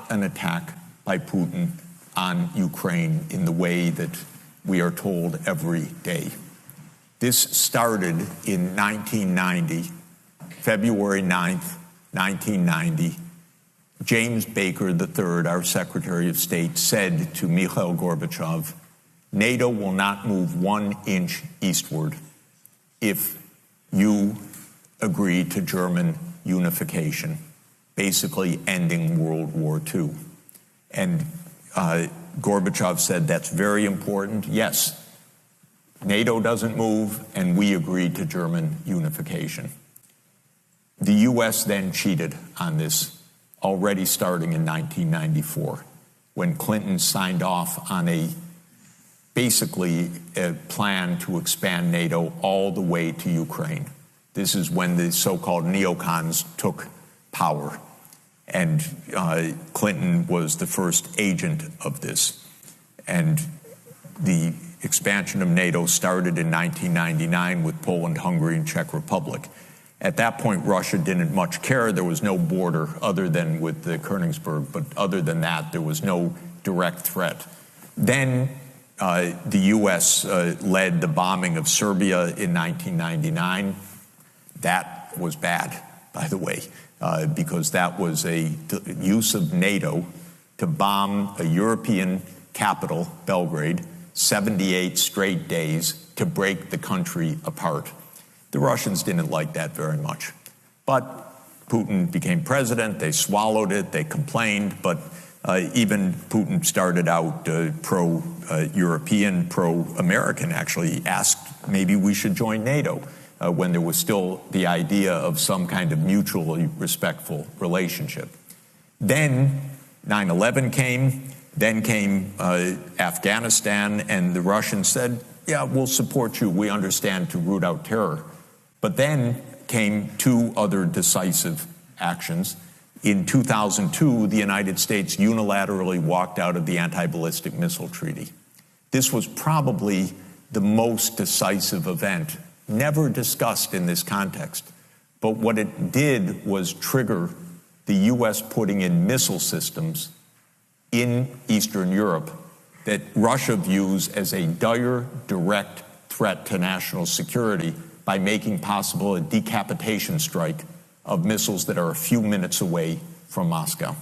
not an attack by Putin on Ukraine in the way that we are told every day. This started in 1990, February 9th, 1990. James Baker III, our Secretary of State, said to Mikhail Gorbachev, NATO will not move 1 inch eastward if you agree to German unification, basically ending World War II. And Gorbachev said, that's very important. Yes, NATO doesn't move, and we agreed to German unification. The U.S. then cheated on this, already starting in 1994, when Clinton signed off on basically a plan to expand NATO all the way to Ukraine. This is when the so-called neocons took power, and Clinton was the first agent of this. And the expansion of NATO started in 1999 with Poland, Hungary, and Czech Republic. At that point, Russia didn't much care. There was no border other than with the Königsberg, but other than that, there was no direct threat. Then the U.S. led the bombing of Serbia in 1999. That was bad, by the way, because that was a use of NATO to bomb a European capital, Belgrade, 78 straight days to break the country apart. The Russians didn't like that very much. But Putin became president, they swallowed it, they complained, but even Putin started out pro-European, pro-American, actually asked maybe we should join NATO when there was still the idea of some kind of mutually respectful relationship. Then 9/11 came, then came Afghanistan, and the Russians said, yeah, we'll support you, we understand, to root out terror. But then came 2 other decisive actions. In 2002, the United States unilaterally walked out of the anti-ballistic missile treaty. This was probably the most decisive event, never discussed in this context. But what it did was trigger the U.S. putting in missile systems in Eastern Europe that Russia views as a dire, direct threat to national security by making possible a decapitation strike of missiles that are a few minutes away from Moscow.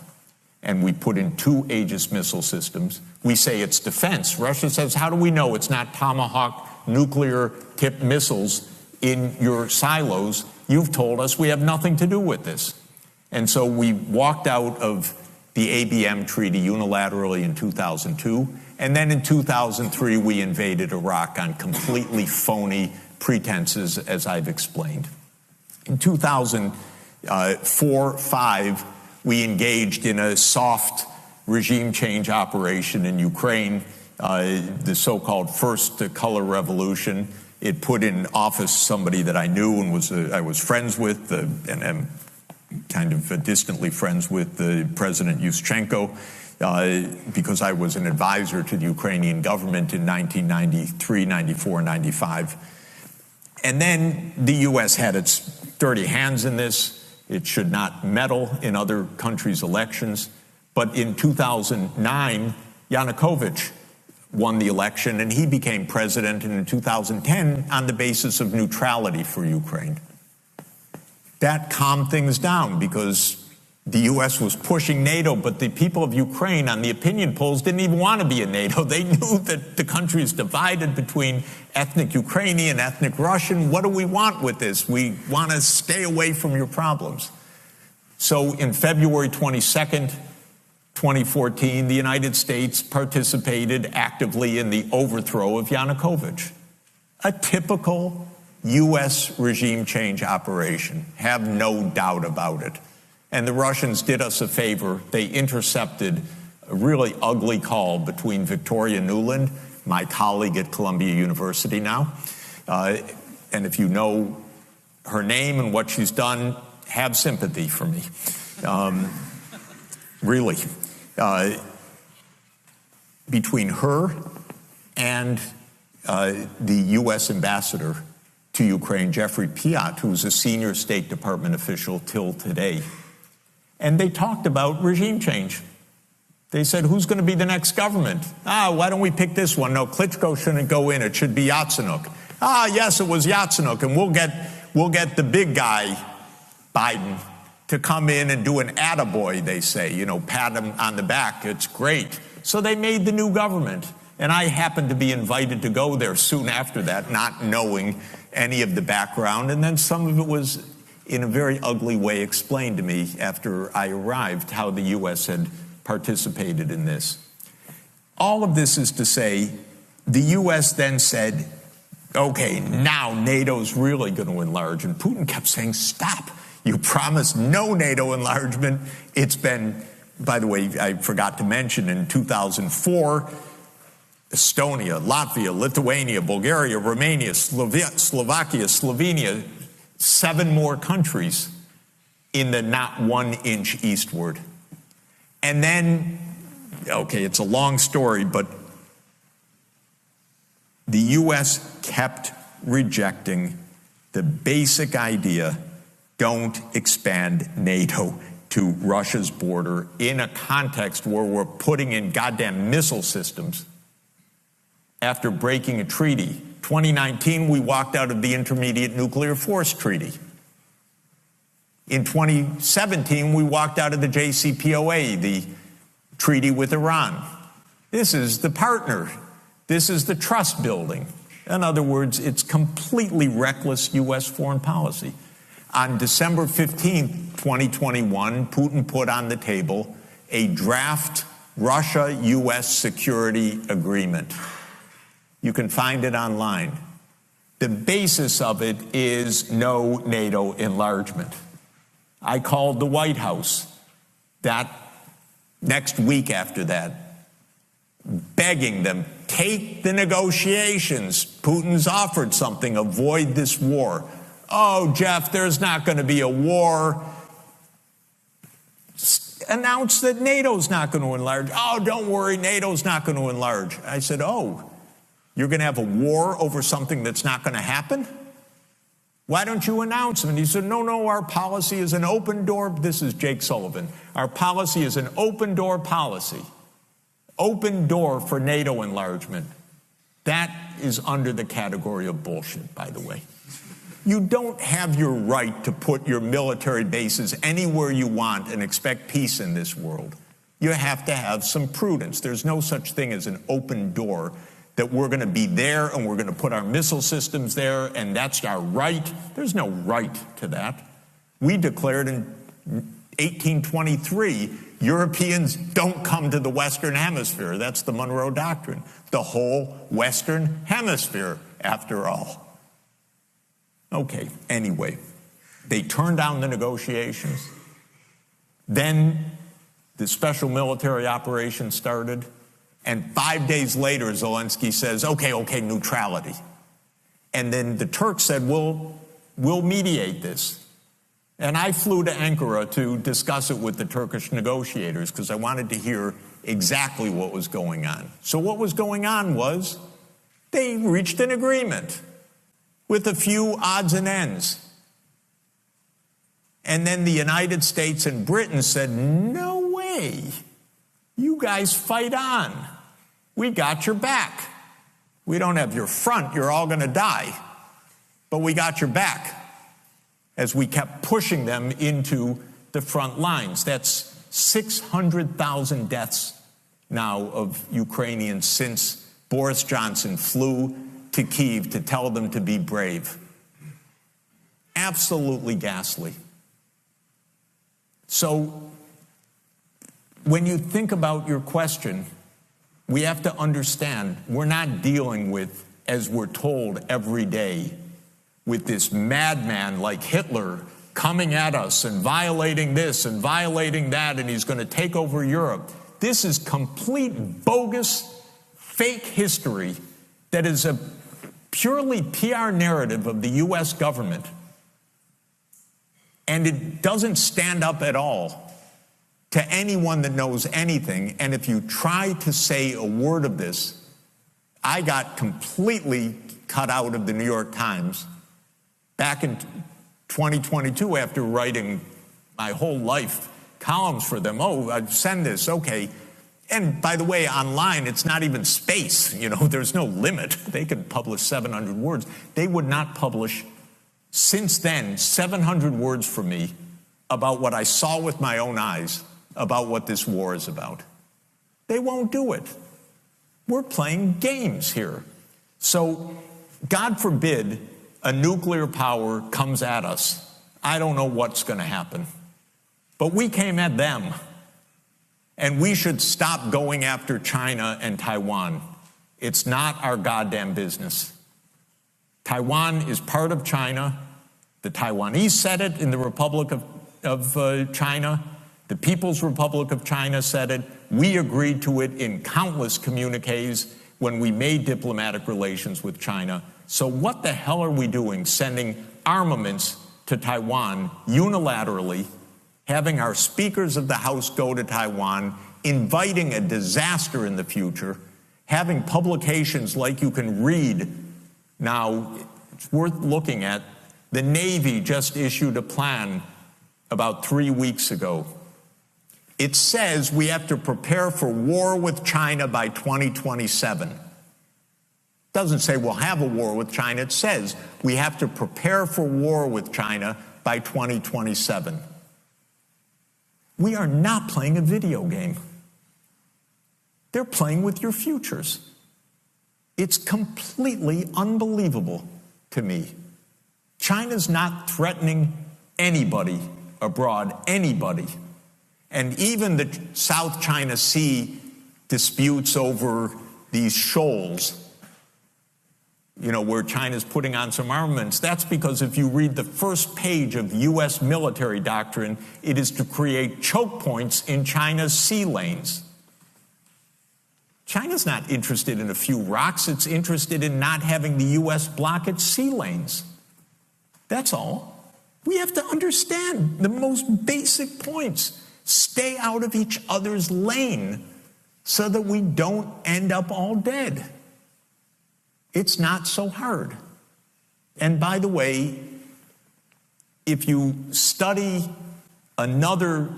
And we put in 2 Aegis missile systems. We say it's defense. Russia says, how do we know it's not Tomahawk nuclear-tipped missiles in your silos? You've told us we have nothing to do with this. And so we walked out of the ABM treaty unilaterally in 2002. And then in 2003, we invaded Iraq on completely phony pretenses, as I've explained. In 2004-05, we engaged in a soft regime change operation in Ukraine, the so-called First Color Revolution. It put in office somebody that I knew and I was friends with, and am kind of distantly friends with President Yushchenko, because I was an advisor to the Ukrainian government in 1993, 94, 95. And then the U.S. had its dirty hands in this. It should not meddle in other countries' elections. But in 2009, Yanukovych won the election, and he became president in 2010 on the basis of neutrality for Ukraine. That calmed things down because the U.S. was pushing NATO, but the people of Ukraine on the opinion polls didn't even want to be in NATO. They knew that the country is divided between ethnic Ukrainian, ethnic Russian. What do we want with this? We want to stay away from your problems. So in February 22nd, 2014, the United States participated actively in the overthrow of Yanukovych. A typical U.S. regime change operation, have no doubt about it. And the Russians did us a favor. They intercepted a really ugly call between Victoria Nuland, my colleague at Columbia University now, and if you know her name and what she's done, have sympathy for me. Really. Between her and the U.S. ambassador to Ukraine, Jeffrey, who's a senior State Department official till today. And they talked about regime change. They said, who's going to be the next government? Why don't we pick this one? No, Klitschko shouldn't go in. It should be Yatsenyuk. Yes, it was Yatsenyuk, and we'll get the big guy, Biden, to come in and do an attaboy, they say, pat him on the back. It's great. So they made the new government. And I happened to be invited to go there soon after that, not knowing any of the background. And then some of it was, in a very ugly way, explained to me after I arrived, how the U.S. had participated in this. All of this is to say, the U.S. then said, okay, now NATO's really going to enlarge. And Putin kept saying, stop. You promised no NATO enlargement. It's been, by the way, I forgot to mention, in 2004, Estonia, Latvia, Lithuania, Bulgaria, Romania, Slovakia, Slovenia, 7 more countries in the not 1 inch eastward. And then, okay, it's a long story, but the U.S. kept rejecting the basic idea, don't expand NATO to Russia's border in a context where we're putting in goddamn missile systems after breaking a treaty. 2019, we walked out of the Intermediate Nuclear Force Treaty. In 2017, we walked out of the JCPOA, the treaty with Iran. This is the partner. This is the trust building. In other words, it's completely reckless U.S. foreign policy. On December 15, 2021, Putin put on the table a draft Russia-U.S. security agreement. You can find it online. The basis of it is no NATO enlargement. I called the White House that next week after that, begging them, take the negotiations. Putin's offered something, avoid this war. Oh, Jeff, there's not going to be a war. Announce that NATO's not going to enlarge. Oh, don't worry, NATO's not going to enlarge. I said, oh, you're going to have a war over something that's not going to happen? Why don't you announce them? And he said, no, our policy is an open door. This is Jake Sullivan. Our policy is an open door policy. Open door for NATO enlargement. That is under the category of bullshit, by the way. You don't have your right to put your military bases anywhere you want and expect peace in this world. You have to have some prudence. There's no such thing as an open door that we're going to be there and we're going to put our missile systems there and that's our right. There's no right to that. We declared in 1823, Europeans don't come to the Western Hemisphere. That's the Monroe Doctrine. The whole Western Hemisphere, after all. Okay, anyway, they turned down the negotiations. Then the special military operation started. And 5 days later, Zelensky says, okay, neutrality. And then the Turks said, we'll mediate this. And I flew to Ankara to discuss it with the Turkish negotiators because I wanted to hear exactly what was going on. So what was going on was they reached an agreement with a few odds and ends. And then the United States and Britain said, no way. You guys fight on. We got your back. We don't have your front. You're all going to die. But we got your back as we kept pushing them into the front lines. That's 600,000 deaths now of Ukrainians since Boris Johnson flew to Kyiv to tell them to be brave. Absolutely ghastly. So when you think about your question, we have to understand we're not dealing with, as we're told every day, with this madman like Hitler coming at us and violating this and violating that, and he's going to take over Europe. This is complete bogus, fake history that is a purely PR narrative of the U.S. government. And it doesn't stand up at all to anyone that knows anything. And if you try to say a word of this, I got completely cut out of the New York Times back in 2022 after writing my whole life columns for them. Oh, I'd send this. Okay. And by the way, online, it's not even space. There's no limit. They could publish 700 words. They would not publish, since then, 700 words for me about what I saw with my own eyes about what this war is about. They won't do it. We're playing games here. So, God forbid a nuclear power comes at us. I don't know what's going to happen. But we came at them. And we should stop going after China and Taiwan. It's not our goddamn business. Taiwan is part of China. The Taiwanese said it in the Republic of China. The People's Republic of China said it. We agreed to it in countless communiques when we made diplomatic relations with China. So what the hell are we doing, sending armaments to Taiwan unilaterally, having our speakers of the House go to Taiwan, inviting a disaster in the future, having publications like you can read now, it's worth looking at. The Navy just issued a plan about 3 weeks ago. It says we have to prepare for war with China by 2027. It doesn't say we'll have a war with China. It says we have to prepare for war with China by 2027. We are not playing a video game. They're playing with your futures. It's completely unbelievable to me. China's not threatening anybody abroad, anybody. And even the South China Sea disputes over these shoals, where China's putting on some armaments, that's because if you read the first page of U.S. military doctrine, it is to create choke points in China's sea lanes. China's not interested in a few rocks. It's interested in not having the U.S. block its sea lanes. That's all. We have to understand the most basic points. Stay out of each other's lane so that we don't end up all dead. It's not so hard. And by the way, if you study another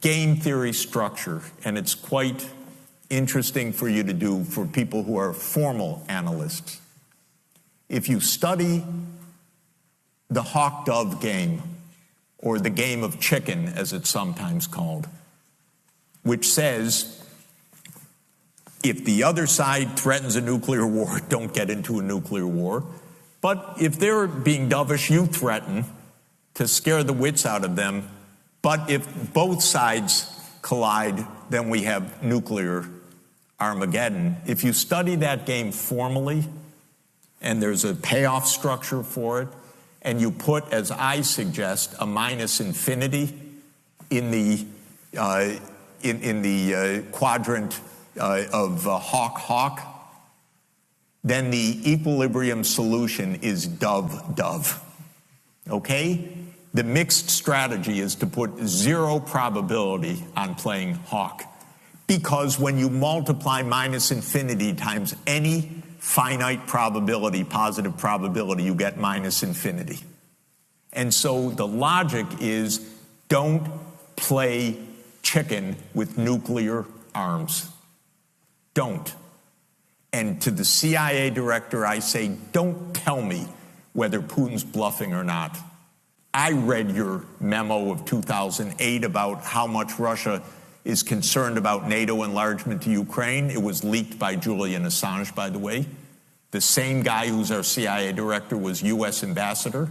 game theory structure, and it's quite interesting for you to do for people who are formal analysts, if you study the hawk-dove game, or the game of chicken, as it's sometimes called, which says, if the other side threatens a nuclear war, don't get into a nuclear war. But if they're being dovish, you threaten to scare the wits out of them. But if both sides collide, then we have nuclear Armageddon. If you study that game formally, and there's a payoff structure for it, and you put, as I suggest, a minus infinity in the quadrant of hawk-hawk, then the equilibrium solution is dove-dove. Okay? The mixed strategy is to put 0 probability on playing hawk, because when you multiply minus infinity times any finite probability, positive probability, you get minus infinity. And so the logic is, don't play chicken with nuclear arms. Don't. And to the CIA director, I say, don't tell me whether Putin's bluffing or not. I read your memo of 2008 about how much Russia is concerned about NATO enlargement to Ukraine. It was leaked by Julian Assange, by the way. The same guy who's our CIA director was U.S. ambassador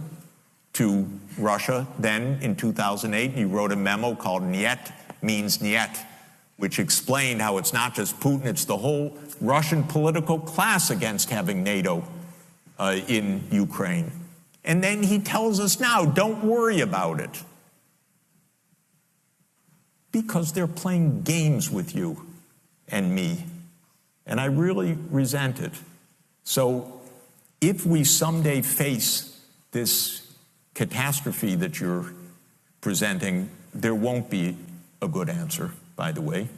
to Russia then in 2008. He wrote a memo called Niet Means Niet, which explained how it's not just Putin, it's the whole Russian political class against having NATO in Ukraine. And then he tells us now, don't worry about it. Because they're playing games with you and me. And I really resent it. So if we someday face this catastrophe that you're presenting, there won't be a good answer, by the way.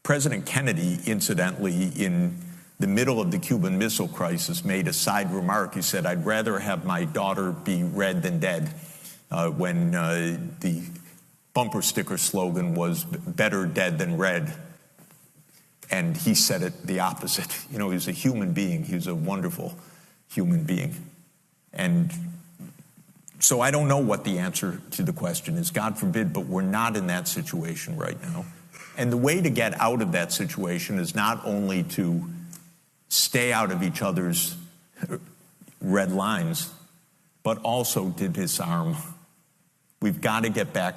President Kennedy, incidentally, in the middle of the Cuban Missile Crisis, made a side remark. He said, I'd rather have my daughter be red than dead, when the bumper sticker slogan was "better dead than red." And he said it the opposite. You know, he's a human being. He's a wonderful human being. And so I don't know what the answer to the question is. God forbid, but we're not in that situation right now. And the way to get out of that situation is not only to stay out of each other's red lines, but also to disarm. We've got to get back